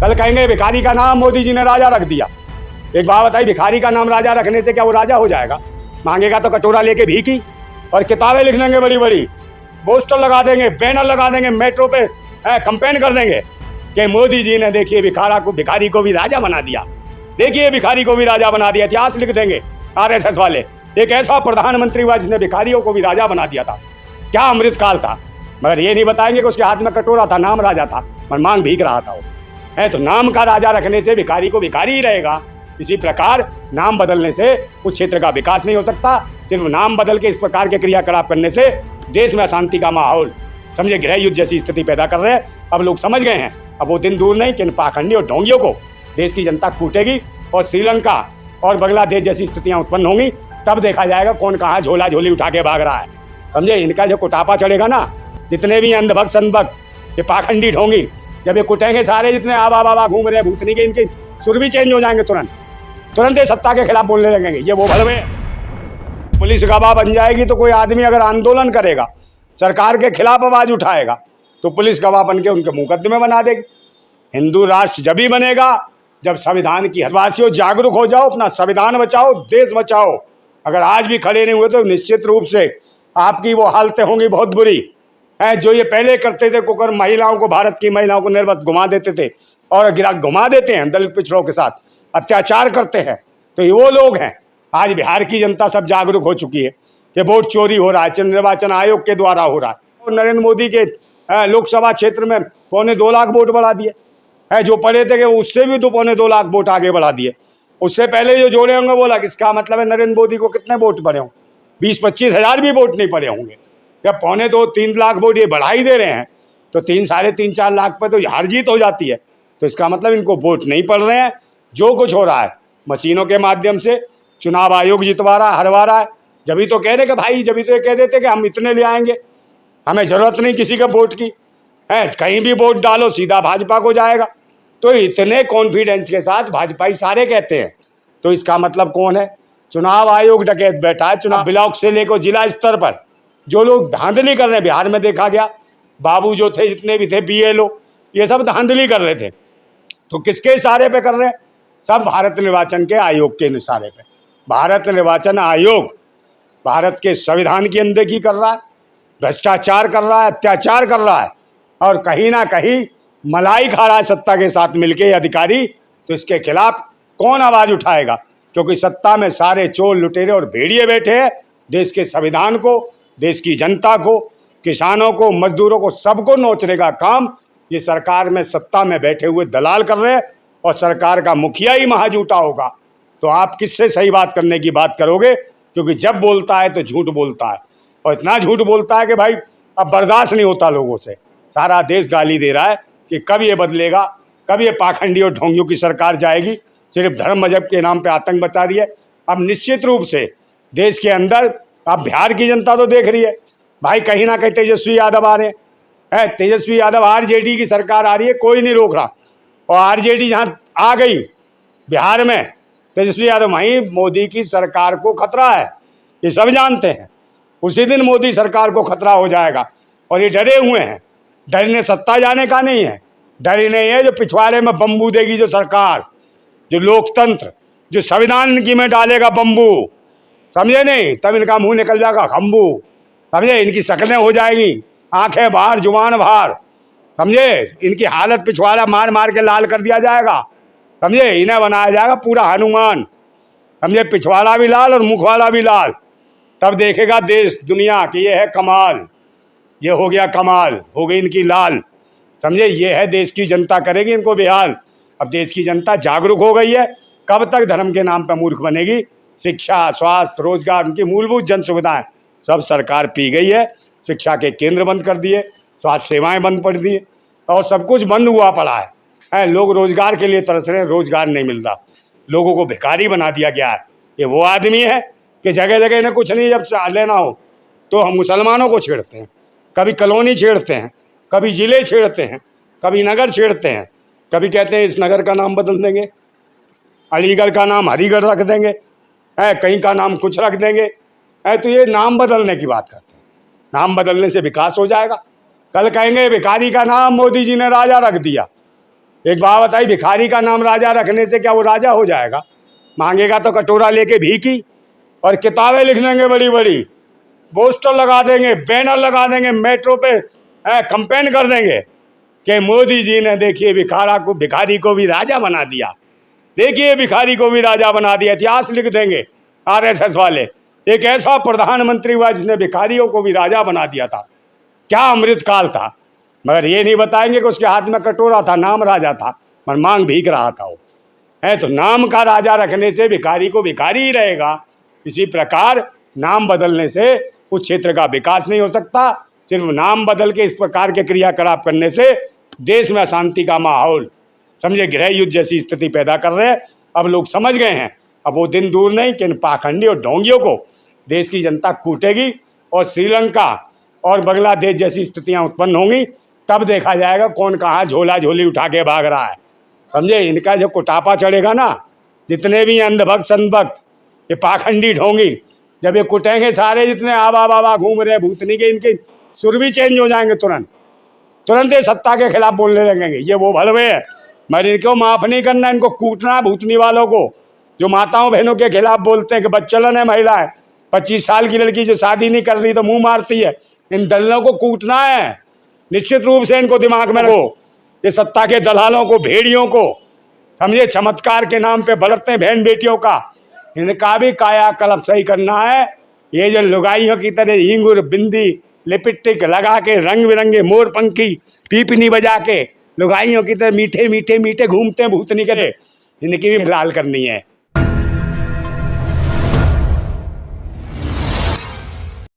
कल कहेंगे भिखारी का नाम मोदी जी ने राजा रख दिया। एक बात बताइए, भिखारी का नाम राजा रखने से क्या वो राजा हो जाएगा? मांगेगा तो कटोरा लेके भीखी, और किताबें लिख लेंगे बड़ी बड़ी, पोस्टर लगा देंगे, बैनर लगा देंगे, मेट्रो पे कैंपेन कर देंगे कि मोदी जी ने देखिए भिखारी को भी राजा बना दिया, देखिए भिखारी को भी राजा बना दिया। इतिहास लिख देंगे आरएसएस वाले, एक ऐसा प्रधानमंत्री हुआ जिसने भिखारियों को भी राजा बना दिया था। क्या अमृतकाल था। मगर ये नहीं बताएंगे कि उसके हाथ में कटोरा था, नाम राजा था, पर मांग भीख रहा था वो है। तो नाम का राजा रखने से भिखारी को भिखारी ही रहेगा। इसी प्रकार नाम बदलने से उस क्षेत्र का विकास नहीं हो सकता। सिर्फ नाम बदल के इस प्रकार के क्रियाकलाप करने से देश में अशांति का माहौल, समझे, गृह युद्ध जैसी स्थिति पैदा कर रहे हैं। अब लोग समझ गए हैं, अब वो दिन दूर नहीं कि इन पाखंडी और ढोंगियों को देश की जनता कूटेगी और श्रीलंका और बांग्लादेश जैसी स्थितियां उत्पन्न होंगी। तब देखा जाएगा कौन कहाँ झोला झोली उठा के भाग रहा है। समझे, इनका जो कुटापा चढ़ेगा ना, जितने भी अंधभक्त संतभक्त ये पाखंडी ढोंगी, जब ये कुटेंगे सारे, जितने आबा बाबा घूम रहे हैं भूतनी के, इनके सुर भी चेंज हो जाएंगे तुरंत ये सत्ता के खिलाफ बोलने लगेंगे। ये वो भड़वे पुलिस गवाह बन जाएगी। तो कोई आदमी अगर आंदोलन करेगा, सरकार के खिलाफ आवाज उठाएगा, तो पुलिस गवाह बन के उनके मुकदमे बना देगी। हिंदू राष्ट्र जब ही बनेगा जब संविधान की वासियों जागरूक हो जाओ, अपना संविधान बचाओ, देश बचाओ। अगर आज भी खड़े नहीं हुए तो निश्चित रूप से आपकी वो हालतें होंगी बहुत बुरी है। जो ये पहले करते थे, कुकर महिलाओं को, भारत की महिलाओं को निर्वस्त्र घुमा देते थे और घुमा देते हैं, दलित पिछड़ों के साथ अत्याचार करते हैं, तो ये वो लोग हैं। आज बिहार की जनता सब जागरूक हो चुकी है कि वोट चोरी हो रहा है, निर्वाचन आयोग के द्वारा हो रहा है। और नरेंद्र मोदी के लोकसभा क्षेत्र में 2.25 लाख वोट बढ़ा दिए है। जो पढ़े थे कि उससे भी 2.25 लाख वोट आगे बढ़ा दिए। उससे पहले जो जोड़े होंगे बोला, इसका मतलब है नरेंद्र मोदी को कितने वोट पड़े हों? 20-25 हज़ार भी वोट नहीं पड़े होंगे। या 2.25-3 लाख वोट ये बढ़ा ही दे रहे हैं, तो 3, साढ़े 3, 4 लाख पे तो हार जीत हो जाती है। तो इसका मतलब इनको वोट नहीं पड़ रहे हैं। जो कुछ हो रहा है मशीनों के माध्यम से, चुनाव आयोग जितवा रहा है, हरवा रहा है। जब तो कह रहे कि भाई, जब तो ये कह देते कि हम इतने ले आएंगे, हमें ज़रूरत नहीं किसी का वोट की है, कहीं भी वोट डालो सीधा भाजपा को जाएगा। तो इतने कॉन्फिडेंस के साथ भाजपाई सारे कहते हैं। तो इसका मतलब कौन है? चुनाव आयोग डकैत बैठा है। चुनाव ब्लॉक से लेकर जिला स्तर पर जो लोग धांधली कर रहे हैं, बिहार में देखा गया, बाबू जो थे, जितने भी थे, BLO, ये सब धांधली कर रहे थे। तो किसके इशारे पे कर रहे हैं? सब भारत निर्वाचन के आयोग के इशारे पे। भारत निर्वाचन आयोग भारत के संविधान की अनदेखी कर रहा है, भ्रष्टाचार कर रहा है, अत्याचार कर रहा है, और कहीं ना कहीं मलाई खा रहा है सत्ता के साथ मिलके अधिकारी। तो इसके खिलाफ कौन आवाज उठाएगा? क्योंकि सत्ता में सारे चोर, लुटेरे और भेड़िए बैठे हैं। देश के संविधान को, देश की जनता को, किसानों को, मजदूरों को, सबको नोचने का काम ये सरकार में सत्ता में बैठे हुए दलाल कर रहे हैं। और सरकार का मुखिया ही महाझूठा होगा, तो आप किससे सही बात करने की बात करोगे? क्योंकि जब बोलता है तो झूठ बोलता है, और इतना झूठ बोलता है कि भाई अब बर्दाश्त नहीं होता लोगों से। सारा देश गाली दे रहा है कि कब ये बदलेगा, कब ये पाखंडी और ढोंगियों की सरकार जाएगी। सिर्फ धर्म मजहब के नाम पे आतंक बचा रही है। अब निश्चित रूप से देश के अंदर अब बिहार की जनता तो देख रही है भाई, कहीं ना कहीं तेजस्वी यादव आ रहे हैं। तेजस्वी यादव, RJD की सरकार आ रही है, कोई नहीं रोक रहा। और RJD जहाँ आ गई बिहार में, तेजस्वी यादव, वहीं मोदी की सरकार को खतरा है, ये सब जानते हैं। उसी दिन मोदी सरकार को खतरा हो जाएगा, और ये डरे हुए हैं। डर इन्हें सत्ता जाने का नहीं है, डर इन्हें है जो पिछवाड़े में बम्बू देगी जो सरकार, जो लोकतंत्र, जो संविधान इनकी में डालेगा बम्बू, समझे नहीं? तब इनका मुंह निकल जाएगा खम्बू, समझे? इनकी शक्लें हो जाएगी, आंखें बाहर, जुबान बाहर, समझे? इनकी हालत पिछवाड़ा मार मार के लाल कर दिया जाएगा, समझे? इन्हें बनाया जाएगा पूरा हनुमान, समझे? पिछवाड़ा भी लाल और मुख वाला भी लाल। तब देखेगा देश दुनिया कि ये है कमाल, ये हो गया कमाल, हो गई इनकी लाल, समझे? ये है देश की जनता करेगी इनको बेहाल। अब देश की जनता जागरूक हो गई है। कब तक धर्म के नाम पर मूर्ख बनेगी? शिक्षा, स्वास्थ्य, रोजगार, उनकी मूलभूत जन सुविधाएं सब सरकार पी गई है। शिक्षा के केंद्र बंद कर दिए, स्वास्थ्य सेवाएं बंद पड़ दी, और सब कुछ बंद हुआ पड़ा है। लोग रोजगार के लिए तरस रहे हैं, रोजगार नहीं मिल रहा, लोगों को भिखारी बना दिया गया है। ये वो आदमी है कि जगह जगह इन्हें कुछ नहीं जब लेना हो तो हम मुसलमानों को छेड़ते हैं, कभी कॉलोनी छेड़ते हैं, कभी ज़िले छेड़ते हैं, कभी नगर छेड़ते हैं, कभी कहते हैं इस नगर का नाम बदल देंगे, अलीगढ़ का नाम हरीगढ़ रख देंगे, कहीं का नाम कुछ रख देंगे। तो ये नाम बदलने की बात करते हैं। नाम बदलने से विकास हो जाएगा? कल कहेंगे भिखारी का नाम मोदी जी ने राजा रख दिया, एक बात बताई, भिखारी का नाम राजा रखने से क्या वो राजा हो जाएगा? मांगेगा तो कटोरा लेके भीखी, और किताबें लिख देंगे बड़ी बड़ी, पोस्टर लगा देंगे, बैनर लगा देंगे, मेट्रो पे कंपेन कर देंगे कि मोदी जी ने देखिए भिखारी को भी राजा बना दिया, देखिए भिखारी को भी राजा बना दिया। इतिहास लिख देंगे आरएसएस वाले, एक ऐसा प्रधानमंत्री हुआ जिसने भिखारियों को भी राजा बना दिया था। क्या अमृत काल था। मगर ये नहीं बताएंगे कि उसके हाथ में कटोरा था, नाम राजा था, पर मांग भीख रहा था वो है। तो नाम का राजा रखने से भिखारी को भिखारी ही रहेगा। इसी प्रकार नाम बदलने से उस क्षेत्र का विकास नहीं हो सकता। सिर्फ नाम बदल के इस प्रकार के क्रियाकलाप करने से देश में अशांति का माहौल, समझे, गृह युद्ध जैसी स्थिति पैदा कर रहे हैं। अब लोग समझ गए हैं, अब वो दिन दूर नहीं कि इन पाखंडी और ढोंगियों को देश की जनता कूटेगी और श्रीलंका और बांग्लादेश जैसी स्थितियां उत्पन्न होंगी। तब देखा जाएगा कौन कहाँ झोला झोली उठा के भाग रहा है, समझे। इनका जो कुटापा चढ़ेगा ना, जितने भी अंधभक्त संतभक्त ये पाखंडी ढोंगी, जब ये कुटेंगे सारे, जितने आबा बाबा घूम रहे भूतनी के, इनके सुर भी चेंज हो जाएंगे तुरंत ये सत्ता के खिलाफ बोलने लगेंगे। ये वो भलवे है, मगर इनको माफ़ नहीं करना, इनको कूटना है भूतनी वालों को, जो माताओं बहनों के खिलाफ बोलते हैं कि बच्चलन है महिला है, 25 साल की लड़की जो शादी नहीं कर रही तो मुंह मारती है। इन दलालों को कूटना है, निश्चित रूप से इनको दिमाग में रखो। ये सत्ता के दलालों को, भेड़ियों को, समझे, चमत्कार के नाम पे बलटते हैं बहन बेटियों का, इनका भी कायाकल्प सही करना है। ये जो लुगाइयों की तरह हिंगुर बिंदी लिपस्टिक लगा के, रंग बिरंगे मोर पंखी पीपनी बजा के लुगाइयों की तरह मीठे मीठे मीठे घूमते हैं भूतनी करे, इनकी भी लाल करनी है।